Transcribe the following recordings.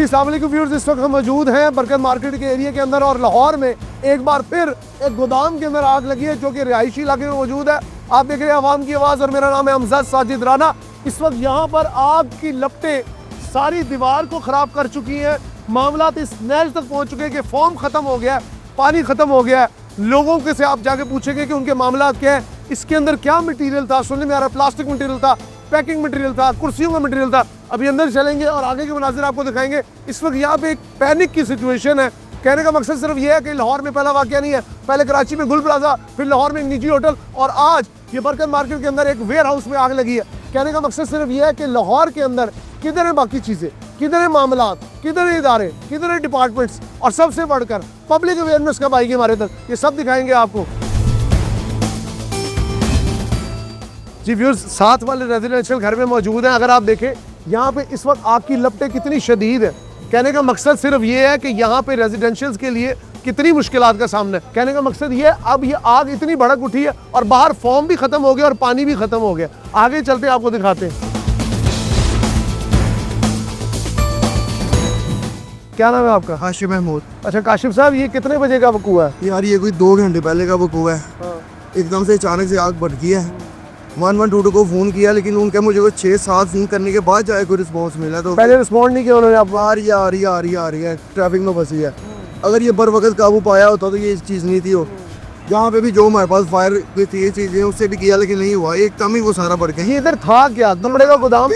अस्सलाम वालेकुम व्यूअर्स, इस वक्त हम मौजूद हैं बरकत मार्केट के एरिया के अंदर और लाहौर में एक बार फिर एक गोदाम के अंदर आग लगी है जो कि रिहायशी इलाके में मौजूद है। आप देख रहे हैं अवाम की आवाज़ और मेरा नाम है अमजद साजिद राना। इस वक्त यहाँ पर आग की लपटें सारी दीवार को ख़राब कर चुकी हैं। मामला इस नहज तक पहुँच चुके हैं कि फोम ख़त्म हो गया है, पानी ख़त्म हो गया है। लोगों के से आप जाके पूछेंगे कि उनके मामला क्या है, इसके अंदर क्या मटीरियल था। सुनने में आ रहा है प्लास्टिक मटीरियल था, पैकिंग मटेरियल था, कुर्सियों का मटेरियल था। अभी अंदर चलेंगे और आगे के मनाजिर आपको दिखाएंगे। इस वक्त यहाँ पे एक पैनिक की सिचुएशन है। कहने का मकसद सिर्फ ये है कि लाहौर में पहला वाकया नहीं है, पहले कराची में गुल प्लाजा, फिर लाहौर में एक निजी होटल और आज ये बरकत मार्केट के अंदर एक वेयर हाउस में आग लगी है। कहने का मकसद सिर्फ ये है कि लाहौर के अंदर किधर है बाकी चीज़ें, किधर है मामला, किधर है इदारे, किधर है डिपार्टमेंट्स और सबसे बढ़कर पब्लिक अवेयरनेस कब आएगी हमारे तक, ये सब दिखाएंगे आपको। जी व्यूअर्स, साथ वाले रेजिडेंशियल घर में मौजूद हैं। अगर आप देखें यहाँ पे इस वक्त आग की लपटें कितनी शदीद है। कहने का मकसद सिर्फ ये है कि यहाँ पे रेजिडेंशियल्स के लिए कितनी मुश्किलात का सामना है। कहने का मकसद ये है, अब ये आग इतनी भड़क उठी है और बाहर फोम भी खत्म हो गया और पानी भी खत्म हो गया। आगे चलते आपको दिखाते हैं। क्या नाम है आपका? काशिफ महमूद। अच्छा काशिफ साहब, ये कितने बजे का वकूआ है? यार ये कोई 2 घंटे पहले का वकूआ है। एकदम से अचानक से आग भड़की है। 112 को फ़ोन किया लेकिन उनका मुझे को 6-7 फ़ोन करने के बाद जाए कोई रिस्पॉन्स मिला। तो पहले रिस्पॉन्ड नहीं किया उन्होंने? आप आ रही है ट्रैफिक में फंसी है। अगर ये बर वक्त काबू पाया होता तो ये चीज़ नहीं थी। हो यहाँ पे भी जो हमारे पास फायर की थी ये चीज़ें उससे भी किया लेकिन नहीं हुआ, एक तम ही वो सारा बढ़ गया। ये इधर था क्या? दमड़े का गोदाम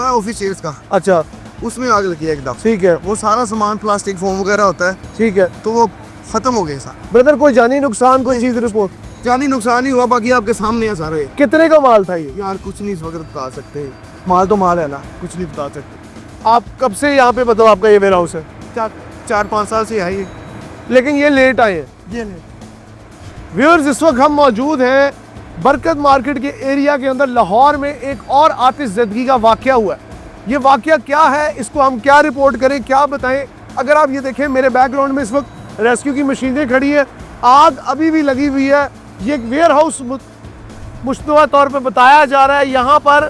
ऑफिस शेयर्स का। अच्छा, उसमें आग लगी है एकदम। ठीक है, वो सारा सामान प्लास्टिक फोम वगैरह होता है, ठीक है। तो वो ख़त्म हो गया सारा। ब्रदर कोई जानी नुकसान, कोई चीज़ रिपोर्ट? जानी नुकसान ही हुआ, बाकी आपके सामने है सारे। कितने का माल था ये? यार कुछ नहीं इस वक्त बता सकते, माल तो माल है ना, कुछ नहीं बता सकते। आप कब से यहाँ पे बताओ आपका ये वेयर हाउस है? 4-5 साल से है ये। लेकिन ये लेट आए हैं। ये नहीं। व्यूअर्स, इस वक्त हम मौजूद हैं बरकत मार्केट के एरिया के अंदर। लाहौर में एक और आतिशज़दगी का वाकया हुआ है। ये वाकया क्या है, इसको हम क्या रिपोर्ट करें, क्या बताएं? अगर आप ये देखें मेरे बैकग्राउंड में इस वक्त रेस्क्यू की मशीनें खड़ी है, आग अभी भी लगी हुई है। ये एक वेयर हाउस मुश्तबा तौर पे बताया जा रहा है। यहाँ पर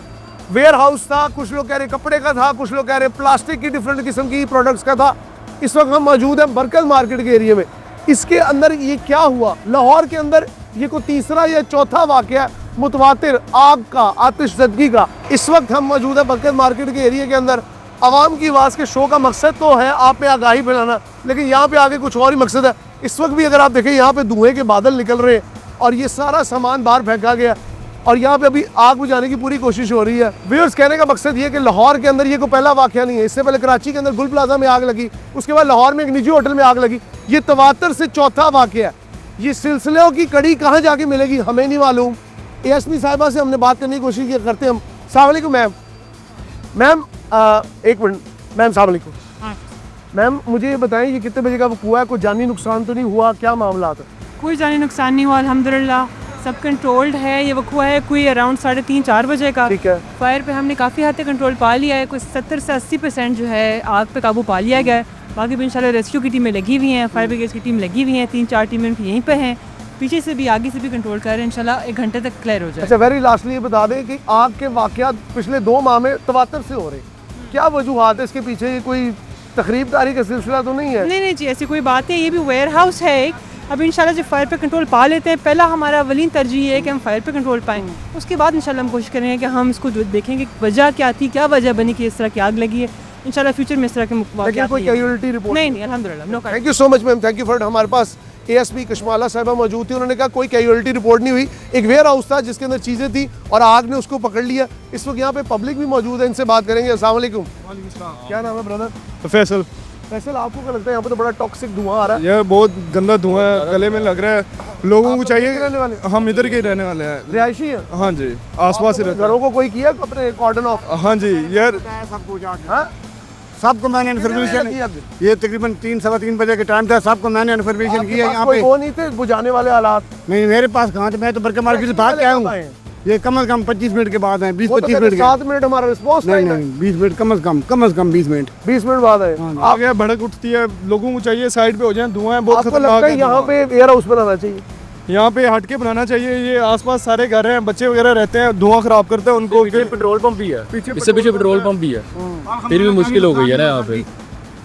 वेयर हाउस था, कुछ लोग कह रहे कपड़े का था, कुछ लोग कह रहे प्लास्टिक की डिफरेंट किस्म की प्रोडक्ट्स का था। इस वक्त हम मौजूद हैं बरकत मार्केट के एरिया में। इसके अंदर ये क्या हुआ, लाहौर के अंदर ये कोई तीसरा या चौथा वाकया मुतवातिर आग का, आतिशज़दगी का। इस वक्त हम मौजूद है बरकत मार्केट के एरिया के अंदर। आवाम की आवाज़ के शो का मकसद तो है आप पे आगाही फैलाना, लेकिन यहाँ पे आगे कुछ और ही मकसद है। इस वक्त भी अगर आप देखें यहाँ पे धुएं के बादल निकल रहे हैं और ये सारा सामान बाहर फेंका गया और यहाँ पे अभी आग बुझाने की पूरी कोशिश हो रही है। व्यूअर्स, कहने का मकसद ये कि लाहौर के अंदर ये कोई पहला वाकया नहीं है। इससे पहले कराची के अंदर गुल प्लाजा में आग लगी, उसके बाद लाहौर में एक निजी होटल में आग लगी। ये तवातर से चौथा वाकया है। ये सिलसिलों की कड़ी कहाँ जाके मिलेगी हमें नहीं मालूम। ASP साहिबा से हमने बात करने की कोशिश करते हैं हम। अस्सलाम वालेकुम मैम। मैम एक मिनट मैम, अस्सलाम वालेकुम। मैम मुझे ये बताएं, ये कितने बजे का वकूआ है? कोई जानी नुकसान तो नहीं हुआ? क्या मामला था? कोई जानी नुकसान नहीं हुआ अल्हम्दुलिल्लाह, सब कंट्रोल्ड है। ये वकूआ है कोई अराउंड 3:30-4 बजे का। ठीक है। फायर पे हमने काफ़ी हद तक कंट्रोल पा लिया है। कोई 70 से 80% जो है आग पे काबू पा लिया गया है। बाकी भी इंशाल्लाह रेस्क्यू की टीमें लगी हुई हैं, फायर ब्रिगेड की टीम लगी हुई हैं, 3-4 टीमें उनकी यहीं पे हैं। पीछे से भी आगे से भी कंट्रोल कर रहे हैं, इंशाल्लाह 1 घंटे तक क्लियर हो जाए। अच्छा, वेरी लास्टली ये बता दें कि आग के वाकयात पिछले 2 माह में तवातर से हो रहे हैं। क्या वजूहात है इसके पीछे? कोई तकरीबदारी का सिलसिला तो नहीं है? नहीं जी, ऐसी कोई बात नहीं। ये भी वेयर हाउस है एक। अब इंशाल्लाह जब फायर पे कंट्रोल पा लेते हैं, पहला हमारा अवलीन तरजीह है कि हम फायर पे कंट्रोल पाएँ। उसके बाद इंशाल्लाह हम कोशिश करेंगे कि हम इसको देखेंगे वजह क्या थी, क्या वजह बनी कि इस तरह की आग लगी है। इंशाल्लाह फ्यूचर में इस तरह के लेकिन कोई कैजुअलिटी रिपोर्ट नहीं अल्हम्दुलिल्लाह no. Thank you so much ma'am, thank you for. हमारे पास ASP कशमाला साहिबा मौजूद थी, उन्होंने कहा कोई कैजुअलिटी रिपोर्ट नहीं हुई। एक वेयर हाउस था जिसके अंदर चीज़ें थी और आग ने उसको पकड़ लिया। इस वक्त यहाँ पे पब्लिक भी मौजूद है, इनसे बात करेंगे। अस्सलाम वालेकुम। क्या नाम है ब्रदर? फैसल। फैसल, आपको क्या लगता है यहाँ पे तो बड़ा टॉक्सिक धुआं आ रहा है? यह बहुत गंदा धुआं है, गले में लग रहा है। लोगों को चाहिए, रहने वाले हम इधर के रहने वाले हैं। रिहायशी है? हाँ जी, आसपास ही रहते घरों को कोई किया अपने कॉर्डन ऑफ? हैं। हाँ जी यार, सबको मैंने इन्फॉर्मेशन, ये तकरीबन 3-3:15 बजे के टाइम था, सबको मैंने इन्फॉर्मेशन की है। यहाँ पे वो नहीं थे बुझाने वाले हालात? नहीं, मेरे पास कहाँ थे, मैं तो बरकत मार्केट से भाग के आया हूँ। ये कम से कम 25 मिनट के बाद है, 20-25 मिनट। 7 मिनट हमारा रिस्पॉन्स नहीं 20 मिनट कम से कम 20 मिनट। 20 मिनट बाद है। आगे भड़क उठती है, लोगों को चाहिए साइड पे हो जाए। धुआं बहुत आपको खतरनाक लगता है यहाँ पे वेयर हाउस बनाना चाहिए? यहाँ पे हट के बनाना चाहिए। ये आसपास सारे घर हैं, बच्चे वगैरह रहते हैं, धुआं खराब करते हैं उनको। पेट्रोल पंप भी है, इससे पीछे पेट्रोल पंप भी है, फिर भी मुश्किल हो गई है ना यहाँ पे।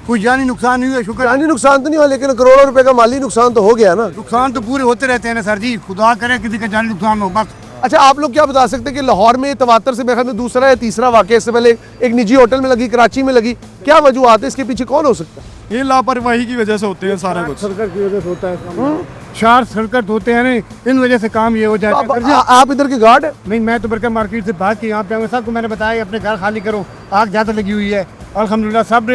कोई जानी नुकसान नहीं हुआ, शुक्र। जानी नुकसान तो नहीं हुआ, लेकिन करोड़ों रुपए का माली नुकसान तो हो गया ना। नुकसान तो पूरे होते रहते हैं ना सर जी, खुदा करे किसी का जानी नुकसान हो बस। अच्छा, आप लोग क्या बता सकते हैं कि लाहौर में तवातर से मेरे ख्याल में दूसरा या तीसरा वाकया, इससे पहले एक निजी होटल में लगी, कराची में लगी, क्या वजूहत है, इसके पीछे कौन हो सकता है? ये लापरवाही की वजह से होते हैं सारा कुछ। सर्कट की वजह से होता है, शार्ट सर्कट होते हैं ना, इन वजह से काम ये हो तो जाता है। आप इधर के गार्ड हैं? नहीं, मैं तो बरकर मार्केट से भाग के यहाँ पे आऊँ, सबको मैंने बताया अपने घर खाली करो, आग ज़्यादा लगी हुई है। अल्हम्दुलिल्लाह सब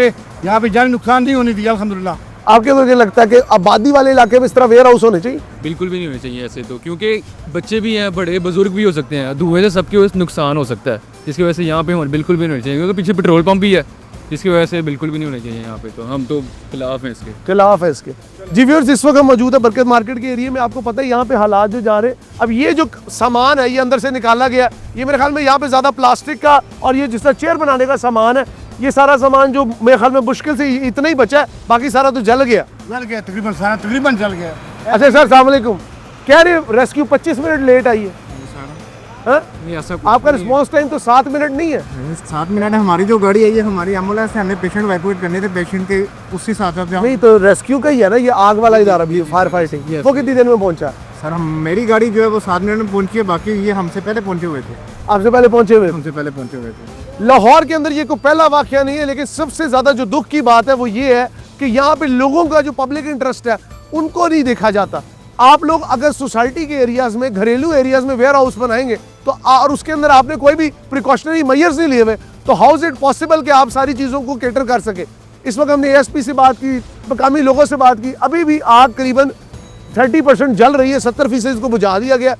यहाँ पे जान नुकसान नहीं होनी थी अल्हम्दुलिल्लाह। आपके तो ये लगता है कि आबादी वाले इलाके में इस तरह वेयर हाउस होने चाहिए? बिल्कुल भी नहीं होने चाहिए ऐसे तो, क्योंकि बच्चे भी हैं, बड़े बुजुर्ग भी हो सकते हैं, धुएं से सबके वजह से नुकसान हो सकता है, जिसकी वजह से यहाँ पे बिल्कुल भी नहीं होने चाहिए, क्योंकि पीछे पेट्रोल पंप भी है, जिसकी वजह से बिल्कुल भी नहीं होने चाहिए यहाँ पे। तो हम तो खिलाफ हैं इसके। खिलाफ है इसके। जी व्यूअर्स, इस वक्त हम मौजूद है बरकत मार्केट के एरिया में। आपको पता है यहाँ पे हालात जो जा रहे हैं, अब ये जो सामान है ये अंदर से निकाला गया, ये मेरे ख्याल में यहाँ पे ज़्यादा प्लास्टिक का और ये जिस तरह चेयर बनाने का सामान है, ये सारा सामान जो मेरे ख्याल में मुश्किल से इतना ही बचा है, बाकी सारा तो जल गया। तकरीबन सारा तकरीबन जल गया। अच्छा सर, अस्सलाम वालेकुम। कह रहे रेस्क्यू 25 मिनट लेट आई है, हाँ? आपका रिस्पॉन्स टाइम तो 7 मिनट नहीं है। 7 मिनट है। हमारी जो गाड़ी आई है, हमारी एम्बुलेंस है, हमें पेशेंट इवैक्यूएट करने थे, पेशेंट के उसी साथ साथ नहीं तो रेस्क्यू का ही है ना, ये आग वाला इदारा भी, फायर फाइटिंग, वो कितनी देर में पहुंचा? सर मेरी गाड़ी जो है वो 7 मिनट में पहुंची है, बाकी ये हमसे पहले पहुंचे हुए थे। आपसे पहले पहुंचे हुए? हमसे पहले पहुंचे हुए थे। लाहौर के अंदर ये कोई पहला वाकया नहीं है, लेकिन सबसे ज्यादा जो दुख की बात है वो ये है कि यहाँ पे लोगों का जो पब्लिक इंटरेस्ट है उनको नहीं देखा जाता। आप लोग अगर सोसाइटी के एरियाज में, घरेलू एरियाज में वेयर हाउस बनाएंगे तो और उसके अंदर आपने कोई भी प्रिकॉशनरी मेजर्स नहीं लिए हुए, तो हाउ इज इट पॉसिबल कि आप सारी चीज़ों को कैटर कर सके? इस वक्त हमने एएसपी से बात की, मकामी लोगों से बात की, अभी भी आग करीबन 30% जल रही है, 70% इसको बुझा दिया गया।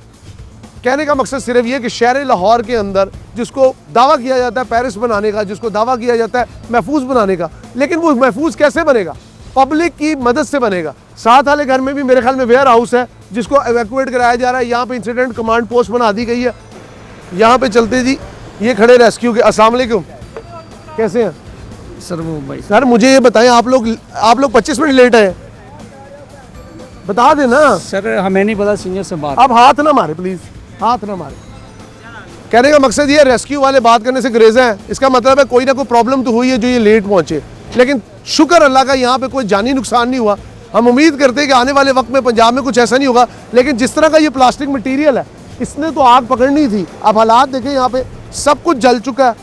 कहने का मकसद सिर्फ ये कि शहर लाहौर के अंदर जिसको दावा किया जाता है पेरिस बनाने का, जिसको दावा किया जाता है महफूज बनाने का, लेकिन वो महफूज कैसे बनेगा? पब्लिक की मदद से बनेगा। साथ वाले घर में भी मेरे ख्याल में वेयर हाउस है जिसको एवैक्यूएट कराया जा रहा है। यहाँ पे इंसिडेंट कमांड पोस्ट बना दी गई है। यहाँ पे चलते जी, ये खड़े रेस्क्यू के। अस्सलाम वालेकुम, कैसे हैं सर? वो भाई सर मुझे ये बताएं, आप लोग 25 मिनट लेट आए, बता देना। सर हमें नहीं पता, सीनियर से बात। आप हाथ ना मारे प्लीज, हाथ ना मारे। कहने का मकसद ये, रेस्क्यू वाले बात करने से गुरेजा हैं, इसका मतलब है कोई ना कोई प्रॉब्लम तो हुई है जो ये लेट पहुंचे, लेकिन शुक्र अल्लाह का यहाँ पे कोई जानी नुकसान नहीं हुआ। हम उम्मीद करते हैं कि आने वाले वक्त में पंजाब में कुछ ऐसा नहीं होगा, लेकिन जिस तरह का ये प्लास्टिक मटीरियल है, इसने तो आग पकड़नी थी। अब हालात देखें, यहाँ पे सब कुछ जल चुका है।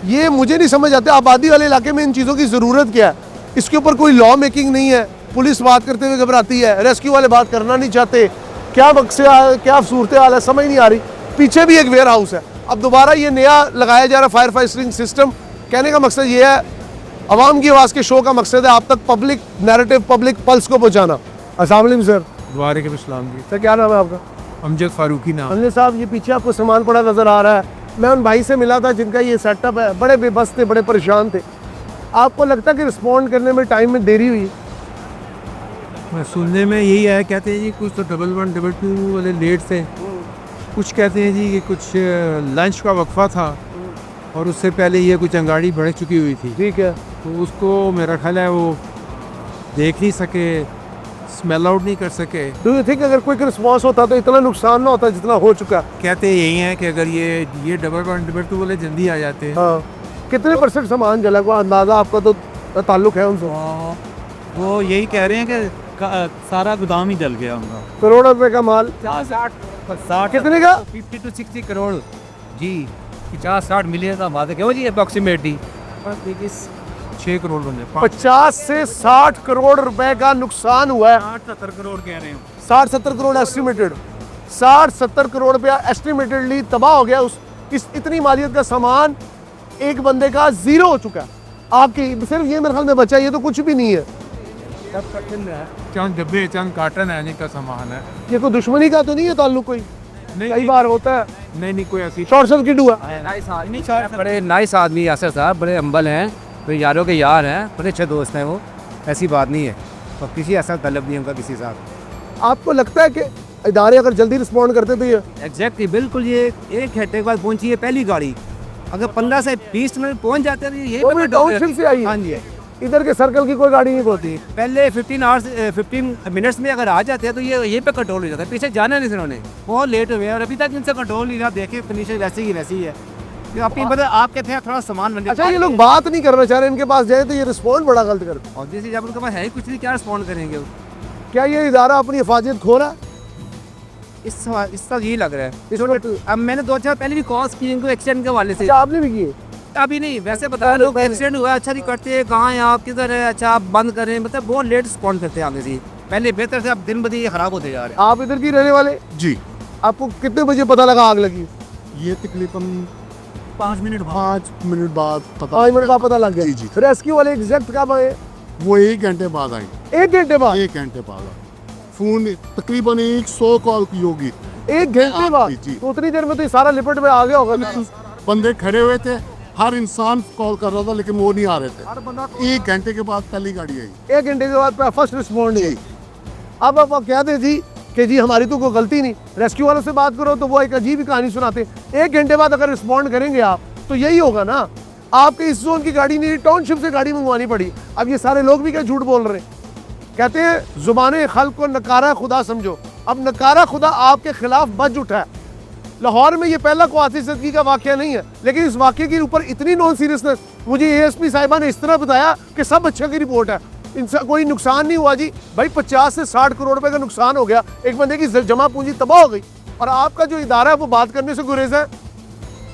ये मुझे नहीं समझ आता, आबादी वाले इलाके में इन चीज़ों की ज़रूरत क्या है? इसके ऊपर कोई लॉ मेकिंग नहीं है। पुलिस बात करते हुए घबराती है, रेस्क्यू वाले बात करना नहीं चाहते। क्या मकसद, क्या सूरत हाल है, समझ नहीं आ रही। पीछे भी एक वेयर हाउस है, अब दोबारा ये नया लगाया जा रहा है फायर फाइटिंग सिस्टम। कहने का मकसद ये है, अवाम की आवाज़ के शो का मकसद है आप तक पब्लिक नैरेटिव, पब्लिक पल्स को पहुँचाना। अस्सलाम वालेकुम सर। वालेकुम अस्सलाम जी। सर क्या नाम है आपका? अमजद फारूकी नाम। अनिल साहब, ये पीछे आपको सामान पड़ा नज़र आ रहा है। मैं उन भाई से मिला था जिनका ये सेटअप है, बड़े बेबस थे, बड़े परेशान थे। आपको लगता है कि रिस्पॉन्ड करने में टाइम में देरी हुई? मैं सुनने में यही आया, कहते हैं जी कुछ तो 11, 22 वाले लेट थे, कुछ कहते हैं जी कि कुछ लंच का वक्फा था और उससे पहले ये कुछ अंगाड़ी बढ़ चुकी हुई थी, ठीक है। तो उसको मेरा ख्याल है वो देख नहीं सके, स्मेल आउट नहीं कर सके। डू यू थिंक अगर क्विक रिस्पॉन्स होता तो इतना नुकसान ना होता जितना हो चुका? कहते यही हैं कि अगर ये 11, 22 वाले जल्दी आ जाते। हाँ, कितने % सामान जला को अंदाज़ा आपका तो ताल्लुक है उनसे? वो यही कह रहे हैं कि सारा गोदाम ही जल गया उनका। करोड़ रुपए का माल? 60 कितने का? 50 to 60 करोड़ जी, 50-60 मिलियन का बात है। क्यों जी अप्रॉक्सीमेटली 6 करोड़ बने, 50 से 60 करोड़ रुपए का नुकसान हुआ है। 60-70 करोड़ कह रहे हैं। 60-70 करोड़ एस्टिमेटेड, 60-70 करोड़ रुपया एस्टिमेटेडली तबाह हो गया। इस इतनी मालियत का सामान एक बंदे का जीरो हो चुका है। आपकी सिर्फ ये मेरे ख्याल में बचा, ये तो कुछ भी नहीं है। चंद डब्बे, चंद कार्टन है जिनका सामान है। ये कोई दुश्मनी का तो नहीं है ताल्लुक कोई? नहीं, कई बार होता है। नहीं कोई ऐसी शॉर्ट सर्किट हुआ। बड़े नाइस आदमी यासर साहब, बड़े अम्बल हैं, तो यारों के यार हैं, बड़े अच्छे दोस्त हैं वो, ऐसी बात नहीं है, और किसी ऐसा तलब नहीं उनका किसी साथ। आपको लगता है कि इदारे अगर जल्दी रिस्पॉन्ड करते तो ये? एग्जैक्टली, बिल्कुल। ये 1 घंटे के बाद पहुंची है पहली गाड़ी, अगर 15 से 20 मिनट पहुंच जाते हैं तो ये वो भी टाउनशिप से आई है? हाँ जी, इधर के सर्कल की कोई गाड़ी नहीं पहुंची? पहले 15 मिनट्स में अगर आ जाते हैं तो ये पे कंट्रोल हो जाता है, पीछे जाना नहीं उन्होंने, बहुत लेट हुए हैं और अभी तक इनसे कंट्रोल नहीं रहा। देखिए कंडीशन वैसी ही है। अपनी मतलब आप कहते हैं थोड़ा सामान बन अच्छा ये लोग बात नहीं करना चाह रहे, इनके पास जाए तो ये रिस्पॉन्ड बड़ा गलत करते हैं। ऑब्वियसली जब उनके पास है ही कुछ नहीं, क्या रिस्पॉन्ड करेंगे वो? क्या ये इदारा अपनी हिफाजत खो रहा है? इसका यही लग रहा है। अब मैंने 2 चार पहले भी कॉल्स की इनको एक्सीडेंट के हवाले से। अच्छा आपने भी किए? अभी नहीं, वैसे बता रहे लोग एक्सीडेंट हुआ, अच्छा नहीं करते, कहाँ हैं आप, किधर है, अच्छा आप बंद करें, मतलब बहुत लेट रिस्पॉन्ड करते हैं आगे से। पहले बेहतर से, अब दिन ब दिन ये खराब होते जा रहे हैं। आप इधर की रहने वाले? जी, आपको कितने बजे पता लगा आग लगी? ये तकरीबन 5 मिनट 5 मिनट बाद पता, 5 मिनट का पता लग गया। जी, जी। रेस्क्यू वाले एग्जैक्ट कब आए? वो 1 घंटे बाद आई, 1 घंटे बाद? 1 घंटे बाद आई। फ़ोन तकरीबन 100 कॉल की होगी। 1 घंटे बाद? जी। तो उतनी देर में तो ये सारा लिपट में आ गया होगा। बंदे खड़े हुए थे, हर इंसान कॉल कर रहा था लेकिन वो नहीं आ रहे थे। 1 घंटे के बाद पहली गाड़ी आई। 1 घंटे के बाद फर्स्ट रिस्पॉन्ड नहीं। अब आप कह दे जी कि जी हमारी तो कोई गलती नहीं, रेस्क्यू वालों से बात करो तो वो एक अजीब ही कहानी सुनाते। 1 घंटे बाद अगर रिस्पॉन्ड करेंगे आप तो यही होगा ना, आपके इस जोन की गाड़ी नहीं, टाउनशिप से गाड़ी मंगवानी पड़ी। अब ये सारे लोग भी क्या झूठ बोल रहे हैं? कहते हैं जुबान खल्क को नकारा खुदा समझो। अब नकारा खुदा आपके खिलाफ बज उठा है। लाहौर में ये पहला कोई आतिशदगी का वाक़या नहीं है, लेकिन इस वाक़े के ऊपर इतनी नॉन सीरियसनेस, मुझे एएसपी साहिबा ने इस तरह बताया कि सब अच्छे की रिपोर्ट है, इनसे कोई नुकसान नहीं हुआ जी। भाई 50 से 60 करोड़ रुपए का नुकसान हो गया, एक बंदे की जमा पूंजी तबाह हो गई, और आपका जो इदारा है वो बात करने से गुरेज है।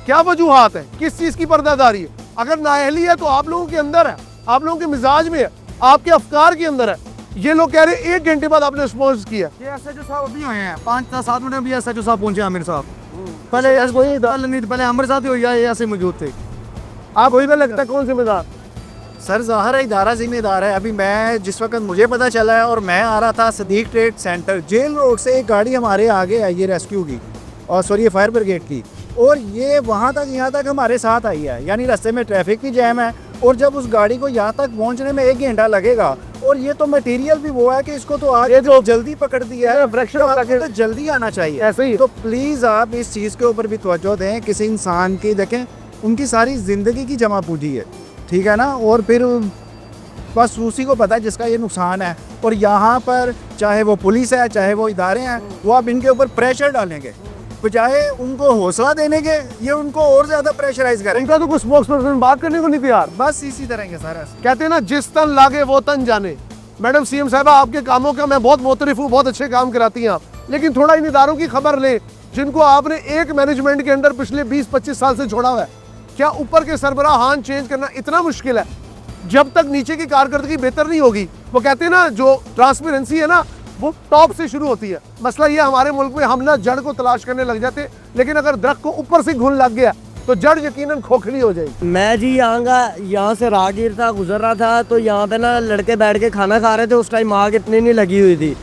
क्या वजूहात है, किस चीज़ की पर्दादारी है? अगर नाअहली है तो आप लोगों के अंदर है, आप लोगों के मिजाज में है, आपके अफकार के अंदर है। ये लोग कह रहे हैं 1 घंटे बाद आपने रिस्पॉन्स किया। ये एसएचओ साहब अभी आए हैं, 5-7 मिनट में भी एसएचओ साहब पहुंचे आमिर साहब। पहले वही पहले हमारे साथ ही हो, या ऐसे मौजूद थे। आप वही पे लगता है कौन जिम्मेदार? सर ज़ाहिर है इदारा जिम्मेदार है। अभी मैं जिस वक्त मुझे पता चला है और मैं आ रहा था Sadiq trade centre, jail road से एक गाड़ी हमारे आगे आई है रेस्क्यू की, और सॉरी फायर ब्रिगेड की, और ये वहाँ तक यहाँ तक हमारे साथ आई है। यानी रास्ते में ट्रैफिक की जैम है, और जब उस गाड़ी को यहाँ तक पहुँचने में 1 घंटा लगेगा, और ये तो मटेरियल भी वो है कि इसको तो आज जो जल्दी पकड़ दिया है, फ्रैक्शन ऑफ सेकंड तो जल्दी आना चाहिए। ऐसे ही तो प्लीज़ आप इस चीज़ के ऊपर भी तवज्जो दें। किसी इंसान की देखें, उनकी सारी ज़िंदगी की जमा पूंजी है, ठीक है ना, और फिर बस उसी को पता है जिसका ये नुकसान है। और यहाँ पर चाहे वो पुलिस है, चाहे वो इदारे हैं, वो आप इनके ऊपर प्रेशर डालेंगे बजाय उनको हौसला देने के, ये उनको और ज़्यादा प्रेशराइज करें। इनका तो कुछ स्पोक्स पर्सन बात करने को नहीं तैयार। बस इसी तरह के सारा कहते हैं ना, जिस तन लागे वो तन जाने। मैडम सीएम साहबा, आपके कामों का मैं बहुत मोतरफ हूँ, बहुत अच्छे काम कराती हैं आप, लेकिन थोड़ा इन इदारों की खबर लें जिनको आपने एक मैनेजमेंट के अंदर पिछले 20-25 साल से छोड़ा हुआ है। क्या ऊपर के सरबराहान चेंज करना इतना मुश्किल है? जब तक नीचे की कारकर्दगी बेहतर नहीं होगी, वो कहते हैं ना, जो ट्रांसपेरेंसी है ना, वो टॉप से शुरू होती है। मसला ये हमारे मुल्क में हम ना जड़ को तलाश करने लग जाते, लेकिन अगर दरख्त को ऊपर से घुन लग गया तो जड़ यकीनन खोखली हो जाएगी। मैं जी यहाँ से राहगीर था, गुजर रहा था, तो यहाँ पे ना लड़के बैठ के खाना खा रहे थे। उस टाइम आग इतनी नहीं लगी हुई थी।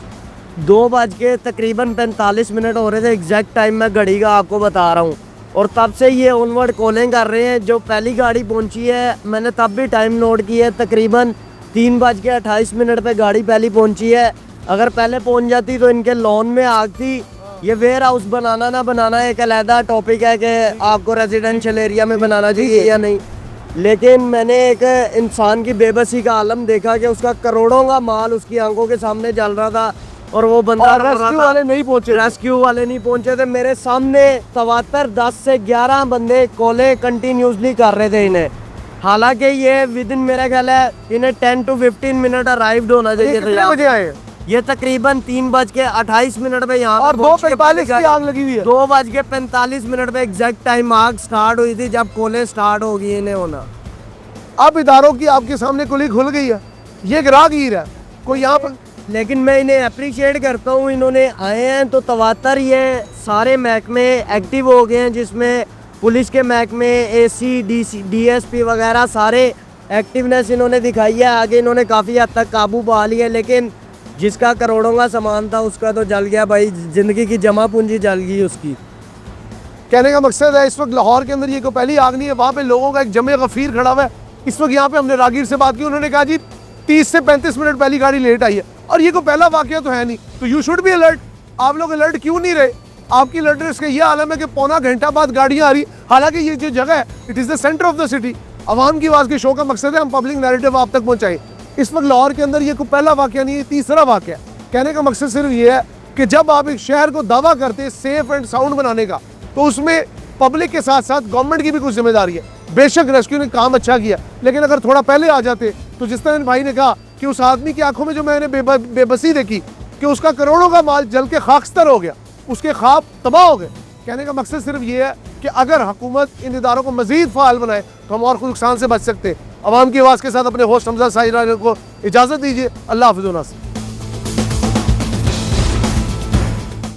2 बज के तकरीबन 45 मिनट हो रहे थे, एग्जैक्ट टाइम मैं घड़ी का आपको बता रहा हूँ, और तब से ये ऑनवर्ड कॉलिंग कर रहे हैं। जो पहली गाड़ी पहुँची है, मैंने तब भी टाइम नोट किया है, तकरीबन 3 बज के 28 मिनट पे गाड़ी पहली पहुँची है। अगर पहले पहुँच जाती तो इनके लॉन में आग थी। ये वेयर हाउस बनाना ना बनाना एक अलहदा टॉपिक है कि आपको रेजिडेंशियल एरिया में बनाना चाहिए या नहीं, लेकिन मैंने एक इंसान की बेबसी का आलम देखा कि उसका करोड़ों का माल उसकी आंखों के सामने चल रहा था, और वो बंदा रेस्क्यू वाले नहीं पहुंचे। रेस्क्यू वाले नहीं पहुंचे थे। मेरे सामने तवातर 10 से 11 बंदे कॉले कंटिन्यूसली कर रहे थे इन्हें, हालांकि ये विद इन मेरा ख्याल है इन्हें 10 to 15 मिनट अराइव्ड होना चाहिए। कितने बजे आए? ये तकरीबन 3 बज के 28 मिनट पे यहाँ और 2:45 की आग लगी हुई है। 2 बज के 45 मिनट पे एग्जैक्ट टाइम आग स्टार्ट हुई थी, जब कोले स्टार्ट हो गई इन्हें होना। अब इदारों की आपके सामने कुली खुल गई है, ये राहगीर है कोई यहाँ पर। लेकिन मैं इन्हें अप्रिशिएट करता हूँ, इन्होंने आए हैं तो तवातर ये सारे महकमे एक्टिव हो गए हैं, जिसमें पुलिस के महकमे, एसी, डीएसपी वगैरह सारे एक्टिवनेस इन्होंने दिखाई है। आगे इन्होंने काफ़ी हद तक काबू पा लिया, लेकिन जिसका करोड़ों का सामान था उसका तो जल गया भाई, ज़िंदगी की जमा पूंजी जल गई उसकी। कहने का मकसद है, इस वक्त लाहौर के अंदर ये कोई पहली आग नहीं है, वहाँ पे लोगों का एक जमे गफीर खड़ा हुआ है। इस वक्त यहाँ पे हमने राहगीर से बात की, उन्होंने कहा जी 30 से 35 मिनट पहली गाड़ी लेट आई है, और ये कोई पहला वाकया तो है नहीं, तो यू शुड बी अलर्ट। आप लोग अलर्ट क्यों नहीं रहे? आपकी अलर्टनेस का ये आलम है कि पौना घंटा बाद गाड़ियाँ आ रही, हालांकि ये जो जगह है it is the centre of the city. अवाम की आवाज़ के शो का मकसद है हम पब्लिक नैरेटिव आप तक पहुँचाएं। इस वक्त लाहौर के अंदर ये कोई पहला वाकया नहीं है, तीसरा वाकया। कहने का मकसद सिर्फ ये है कि जब आप एक शहर को दावा करते हैं सेफ एंड साउंड बनाने का, तो उसमें पब्लिक के साथ साथ गवर्नमेंट की भी कुछ जिम्मेदारी है। बेशक रेस्क्यू ने काम अच्छा किया, लेकिन अगर थोड़ा पहले आ जाते तो जिस तरह इन भाई ने कहा कि उस आदमी की आंखों में जो मैंने बेबसी देखी कि उसका करोड़ों का माल जल के खाकस्तर हो गया, उसके ख्वाब तबाह हो गए। कहने का मकसद सिर्फ ये है कि अगर हुकूमत इन इदारों को मजीद फ़ाल बनाए तो हम और खुद नुकसान से बच सकते हैं। अवाम की आवाज़ के साथ अपने होस्ट हमजा साहिरा को इजाज़त दीजिए। अल्लाह हाफ़िज़।